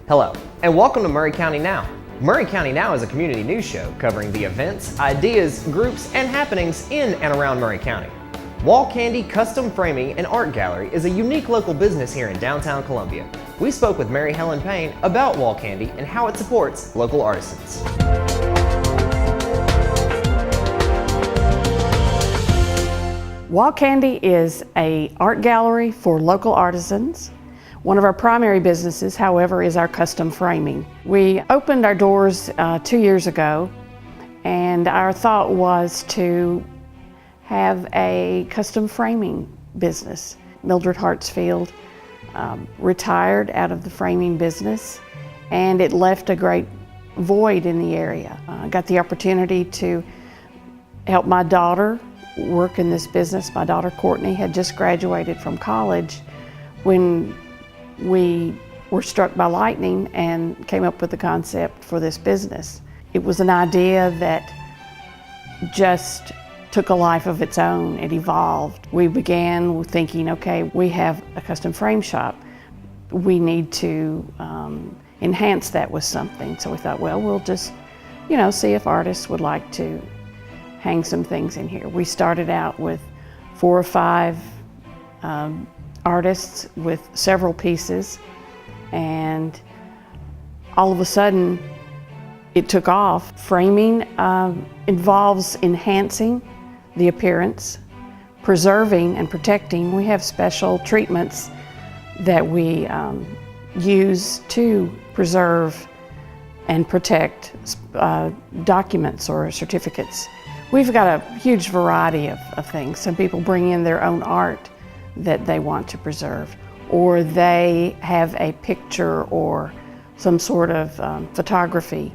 Hello, and welcome to Maury County Now. Maury County Now is a community news show covering the events, ideas, groups, and happenings in and around Maury County. Wall Candy Custom Framing and Art Gallery is a unique local business here in downtown Columbia. We spoke with Mary Helen Payne about Wall Candy and how it supports local artisans. Wall Candy is an art gallery for local artisans. One of our primary businesses, however, is our custom framing. We opened our doors 2 years ago, and our thought was to have a custom framing business. Mildred Hartsfield retired out of the framing business, and it left a great void in the area. I got the opportunity to help my daughter work in this business. My daughter Courtney had just graduated from college when we were struck by lightning and came up with the concept for this business. It was an idea that just took a life of its own. It evolved. We began thinking, okay, we have a custom frame shop. We need to enhance that with something. So we thought, well, we'll just, see if artists would like to hang some things in here. We started out with 4 or 5 artists with several pieces, and all of a sudden it took off. Framing involves enhancing the appearance, preserving and protecting. We have special treatments that we use to preserve and protect documents or certificates. We've got a huge variety of things. Some people bring in their own art that they want to preserve, or they have a picture or some sort of photography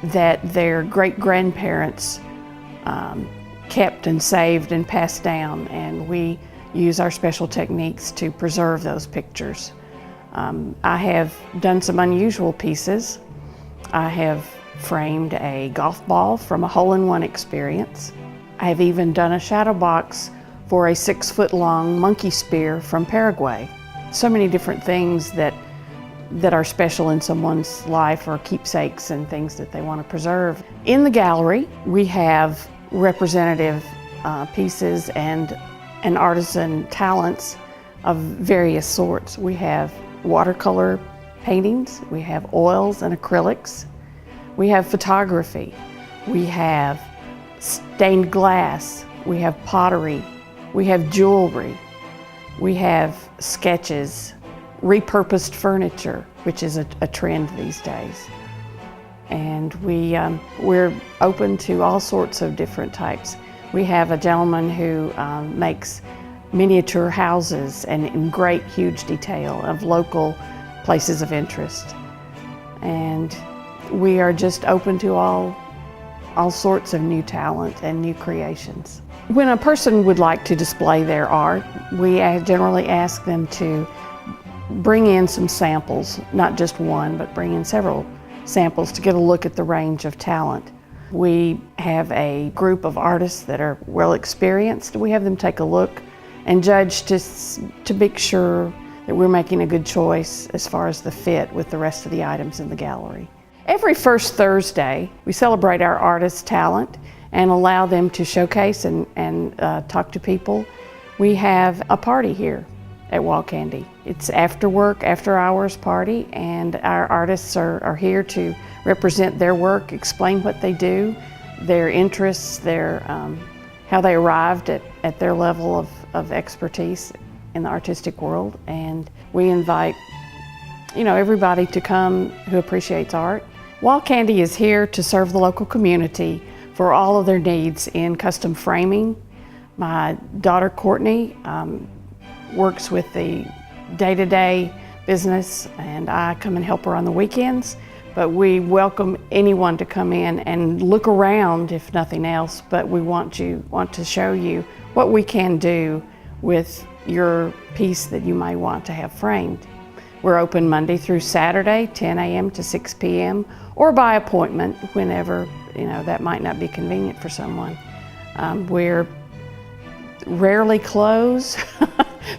that their great-grandparents kept and saved and passed down, and we use our special techniques to preserve those pictures. I have done some unusual pieces. I have framed a golf ball from a hole-in-one experience. I have even done a shadow box for a 6-foot-long monkey spear from Paraguay. So many different things that are special in someone's life, or keepsakes and things that they want to preserve. In the gallery, we have representative pieces and artisan talents of various sorts. We have watercolor paintings, we have oils and acrylics, we have photography, we have stained glass, we have pottery, we have jewelry, we have sketches, repurposed furniture, which is a trend these days. And we're open to all sorts of different types. We have a gentleman who makes miniature houses and in great, huge detail of local places of interest. And we are just open to all sorts of new talent and new creations. When a person would like to display their art, we generally ask them to bring in some samples, not just one, but bring in several samples to get a look at the range of talent. We have a group of artists that are well experienced. We have them take a look and judge to make sure that we're making a good choice as far as the fit with the rest of the items in the gallery. Every first Thursday, we celebrate our artists' talent and allow them to showcase and talk to people. We have a party here at Wall Candy. It's after work, after hours party, and our artists are here to represent their work, explain what they do, their interests, how they arrived at their level of expertise in the artistic world. And we invite everybody to come who appreciates art. Wall Candy is here to serve the local community for all of their needs in custom framing. My daughter Courtney works with the day-to-day business, and I come and help her on the weekends. But we welcome anyone to come in and look around, if nothing else. But we want to show you what we can do with your piece that you may want to have framed. We're open Monday through Saturday, 10 a.m. to 6 p.m., or by appointment whenever that might not be convenient for someone. We're rarely close.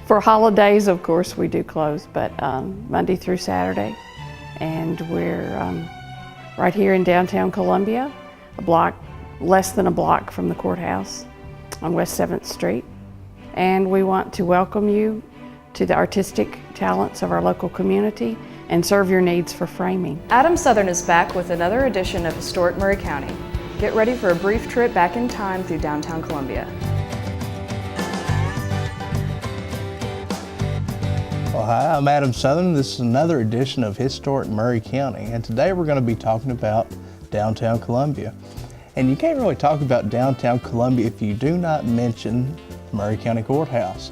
For holidays, of course, we do close, but Monday through Saturday. And we're right here in downtown Columbia, less than a block from the courthouse on West 7th Street. And we want to welcome you to the artistic talents of our local community and serve your needs for framing. Adam Southern is back with another edition of Historic Maury County. Get ready for a brief trip back in time through downtown Columbia. Well, hi, I'm Adam Southern. This is another edition of Historic Maury County, and today we're going to be talking about downtown Columbia. And you can't really talk about downtown Columbia if you do not mention Maury County Courthouse.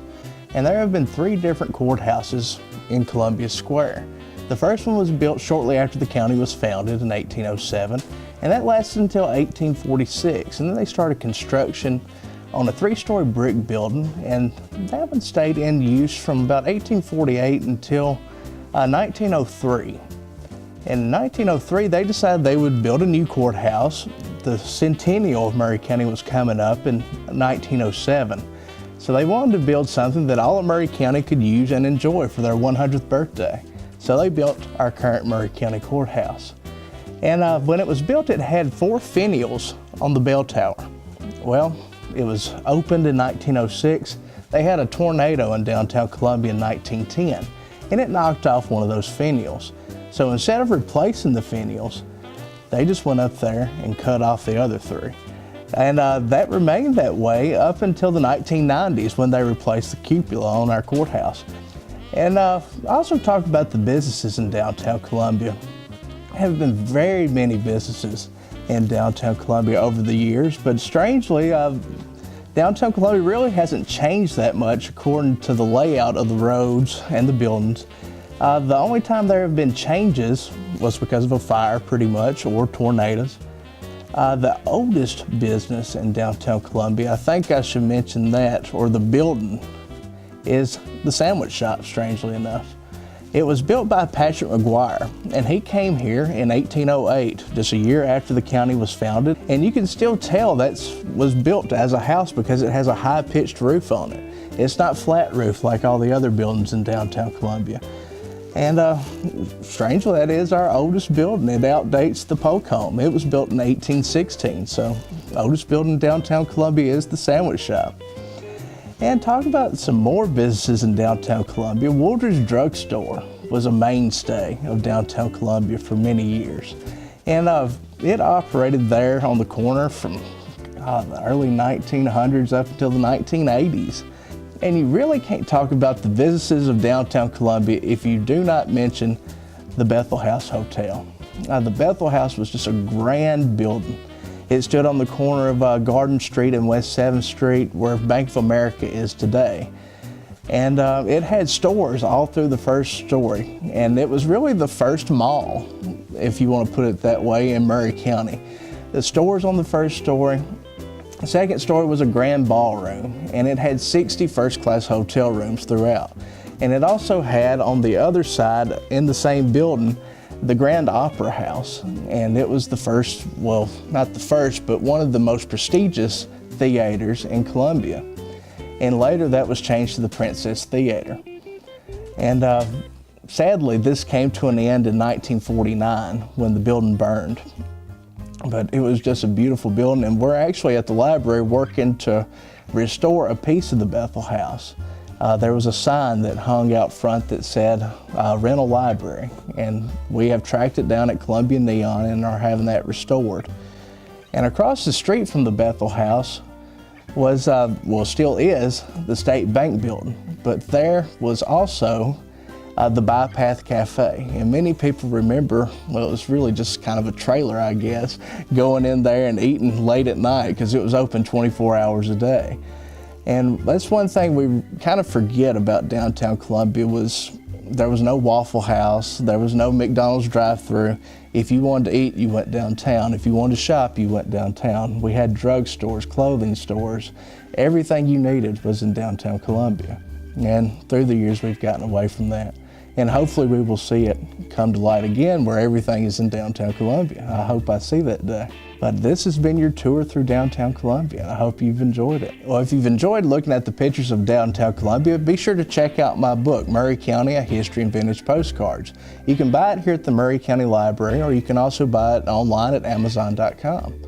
And there have been 3 different courthouses in Columbia Square. The first one was built shortly after the county was founded in 1807, and that lasted until 1846. And then they started construction on a 3-story brick building, and that one stayed in use from about 1848 until 1903. In 1903, they decided they would build a new courthouse. The centennial of Maury County was coming up in 1907. So they wanted to build something that all of Maury County could use and enjoy for their 100th birthday. So they built our current Maury County Courthouse. And when it was built, it had 4 finials on the bell tower. Well, it was opened in 1906. They had a tornado in downtown Columbia in 1910, and it knocked off one of those finials. So instead of replacing the finials, they just went up there and cut off the other 3. And that remained that way up until the 1990s when they replaced the cupola on our courthouse. And I also talked about the businesses in downtown Columbia. There have been very many businesses in downtown Columbia over the years, but strangely, downtown Columbia really hasn't changed that much according to the layout of the roads and the buildings. The only time there have been changes was because of a fire, pretty much, or tornadoes. The oldest business in downtown Columbia, I think I should mention that, or the building, is the sandwich shop, strangely enough. It was built by Patrick McGuire, and he came here in 1808, just a year after the county was founded. And you can still tell that was built as a house because it has a high-pitched roof on it. It's not flat roof like all the other buildings in downtown Columbia. And strangely, that is our oldest building. It outdates the Polk Home. It was built in 1816, so the oldest building in downtown Columbia is the sandwich shop. And talk about some more businesses in downtown Columbia. Woolworth's Drugstore was a mainstay of downtown Columbia for many years. And it operated there on the corner from the early 1900s up until the 1980s. And you really can't talk about the businesses of downtown Columbia if you do not mention the Bethel House Hotel. The Bethel House was just a grand building. It stood on the corner of Garden Street and West 7th Street where Bank of America is today. And it had stores all through the first story. And it was really the first mall, if you want to put it that way, in Maury County. The stores on the first story. The second story was a grand ballroom, and it had 60 first-class hotel rooms throughout. And it also had on the other side in the same building the Grand Opera House, and it was the first, well, not the first, but one of the most prestigious theaters in Columbia. And later that was changed to the Princess Theater. And sadly, this came to an end in 1949 when the building burned. But it was just a beautiful building, and we're actually at the library working to restore a piece of the Bethel House. There was a sign that hung out front that said rental library, and we have tracked it down at Columbia Neon and are having that restored. And across the street from the Bethel House was, well, still is, the State Bank building, but there was also the Bypath Cafe. And many people remember, well, it was really just kind of a trailer, I guess, going in there and eating late at night because it was open 24 hours a day. And that's one thing we kind of forget about downtown Columbia was there was no Waffle House, there was no McDonald's drive-thru. If you wanted to eat, you went downtown. If you wanted to shop, you went downtown. We had drugstores, clothing stores. Everything you needed was in downtown Columbia. And through the years, we've gotten away from that. And hopefully we will see it come to light again where everything is in downtown Columbia. I hope I see that day. But this has been your tour through downtown Columbia, and I hope you've enjoyed it. Well, if you've enjoyed looking at the pictures of downtown Columbia, be sure to check out my book, Maury County, A History and Vintage Postcards. You can buy it here at the Maury County Library, or you can also buy it online at Amazon.com.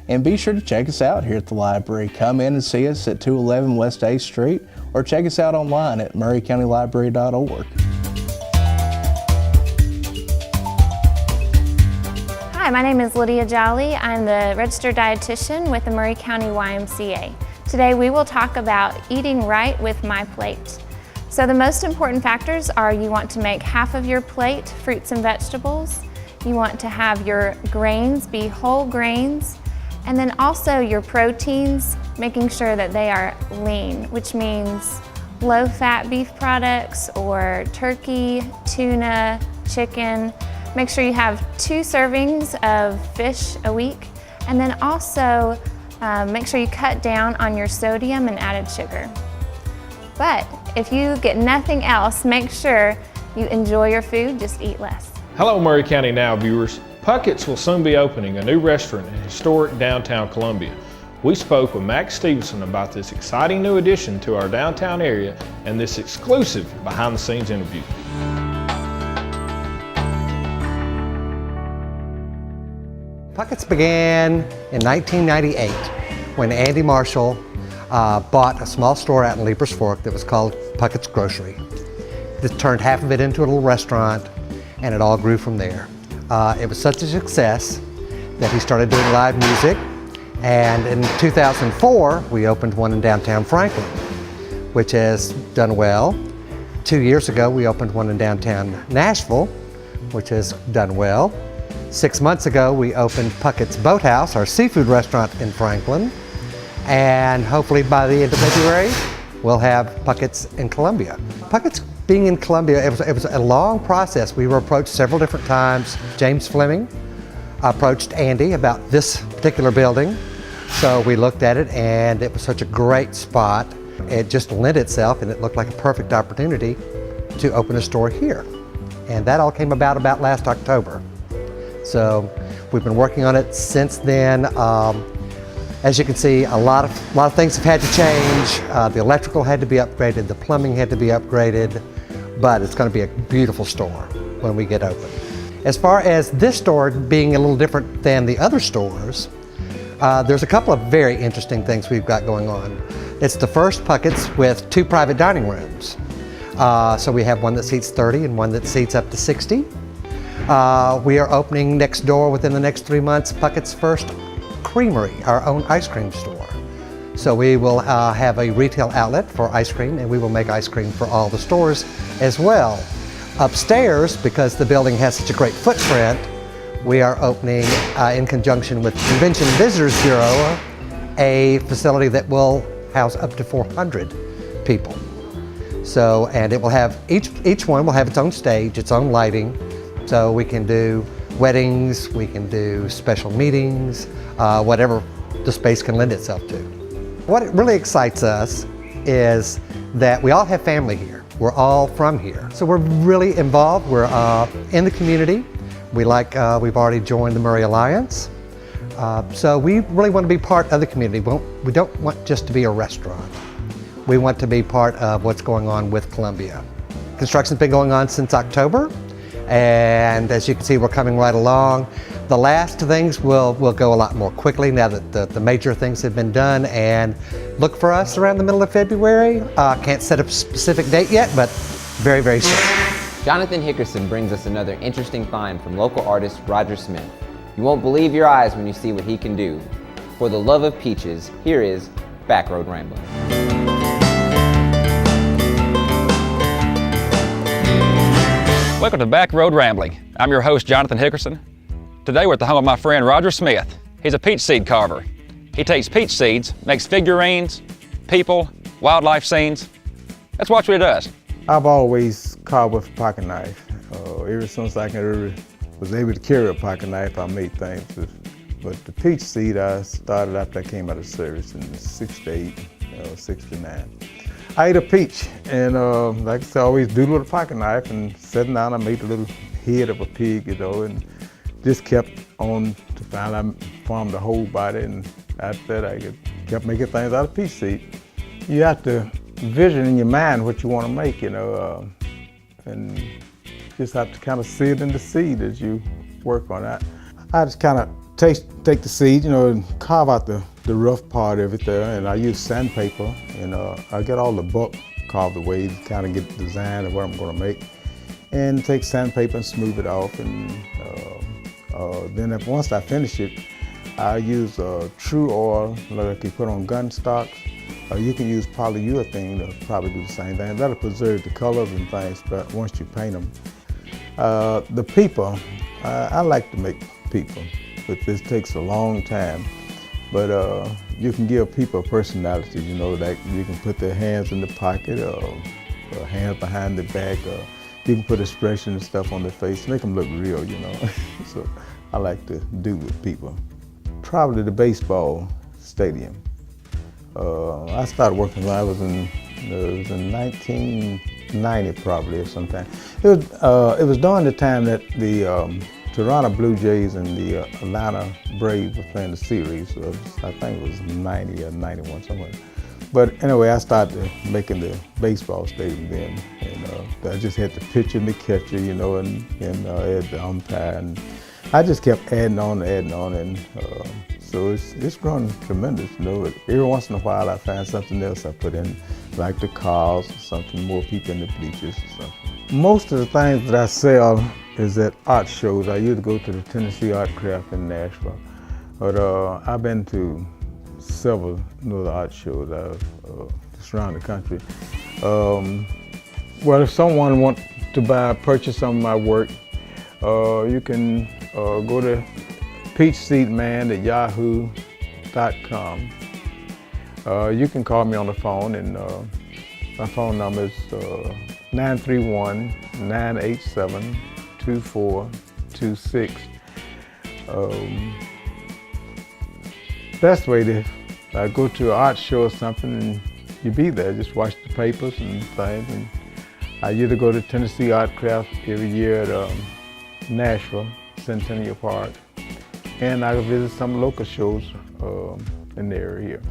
And be sure to check us out here at the library. Come in and see us at 211 West 8th Street, or check us out online at maurycountylibrary.org. Hi, my name is Lydia Jolly. I'm the registered dietitian with the Maury County YMCA. Today we will talk about eating right with my plate. So the most important factors are you want to make half of your plate fruits and vegetables. You want to have your grains be whole grains, and then also your proteins, making sure that they are lean, which means low-fat beef products or turkey, tuna, chicken. Make sure you have 2 servings of fish a week, and then also make sure you cut down on your sodium and added sugar. But if you get nothing else, make sure you enjoy your food, just eat less. Hello Maury County Now viewers. Puckets will soon be opening a new restaurant in historic downtown Columbia. We spoke with Max Stephenson about this exciting new addition to our downtown area and this exclusive behind the scenes interview. Puckets began in 1998 when Andy Marshall bought a small store out in Leapers Fork that was called Puckets Grocery. This turned half of it into a little restaurant, and it all grew from there. It was such a success that he started doing live music, and in 2004 we opened one in downtown Franklin, which has done well. 2 years ago we opened one in downtown Nashville, which has done well. 6 months ago, we opened Pucket's Boathouse, our seafood restaurant in Franklin. And hopefully by the end of February, we'll have Pucket's in Columbia. Pucket's being in Columbia, it was a long process. We were approached several different times. James Fleming approached Andy about this particular building. So we looked at it, and it was such a great spot. It just lent itself, and it looked like a perfect opportunity to open a store here. And that all came about last October. So we've been working on it since then. As you can see, a lot of things have had to change. The electrical had to be upgraded, the plumbing had to be upgraded, but it's going to be a beautiful store when we get open. As far as this store being a little different than the other stores, there's a couple of very interesting things we've got going on. It's the first Puckets with 2 private dining rooms. So we have one that seats 30 and one that seats up to 60. We are opening next door within the next 3 months, Pucket's first creamery, our own ice cream store. So we will have a retail outlet for ice cream, and we will make ice cream for all the stores as well. Upstairs, because the building has such a great footprint, we are opening in conjunction with the Convention and Visitors Bureau a facility that will house up to 400 people. So, and it will have, each one will have its own stage, its own lighting. So we can do weddings, we can do special meetings, whatever the space can lend itself to. What really excites us is that we all have family here. We're all from here. So we're really involved. We're in the community. We've already joined the Maury Alliance. So we really want to be part of the community. We don't want just to be a restaurant. We want to be part of what's going on with Columbia. Construction's been going on since October. And as you can see, we're coming right along. The last things will go a lot more quickly now that the major things have been done, and look for us around the middle of February. Can't set a specific date yet, but very, very soon. Jonathan Hickerson brings us another interesting find from local artist Roger Smith. You won't believe your eyes when you see what he can do. For the love of peaches, here is Back Road Ramblin'. Welcome to Back Road Rambling. I'm your host, Jonathan Hickerson. Today we're at the home of my friend Roger Smith. He's a peach seed carver. He takes peach seeds, makes figurines, people, wildlife scenes. Let's watch what he does. I've always carved with a pocket knife. Ever since I was able to carry a pocket knife, I made things. But the peach seed I started after I came out of service in '68, '69. I ate a peach, and like I said, I always doodle with a pocket knife, and sitting down, I made a little head of a pig, you know, and just kept on to finally form the whole body, and after that, I kept making things out of peach seed. You have to vision in your mind what you want to make, you know, and just have to kind of see it in the seed as you work on that. I just kind of take the seed, you know, and carve out the rough part of it there, and I use sandpaper, and I get all the bulk carved away to kind of get the design of what I'm going to make, and take sandpaper and smooth it off, and then once I finish it, I use true oil like you put on gun stocks. You can use polyurethane to probably do the same thing. That'll preserve the colors and things, but once you paint them. The people, I like to make people, but this takes a long time. But you can give people a personality, you know, like you can put their hands in the pocket or hands behind the back. You can put expression and stuff on their face, make them look real, you know. So I like to do with people. Probably the baseball stadium. I started working when I was in 1990 probably or sometime. It was during the time that the Toronto Blue Jays and the Atlanta Braves were playing the series. I think it was 90 or 91 somewhere. But anyway, I started making the baseball stadium then, and I just had the pitcher and the catcher, you know, and I had the umpire, and I just kept adding on, and so it's grown tremendous, you know. Every once in a while I find something else I put in, like the cars or something, more people in the bleachers or something. Most of the things that I sell is at art shows. I used to go to the Tennessee Art Craft in Nashville, but I've been to several other art shows just around the country. Well, if someone wants to purchase some of my work, you can go to peachseedman@yahoo.com. You can call me on the phone, and my phone number is 931-987-2426. Best way to go to an art show or something and you be there, just watch the papers and things. And I usually go to Tennessee Art Craft every year at Nashville, Centennial Park. And I visit some local shows in the area here.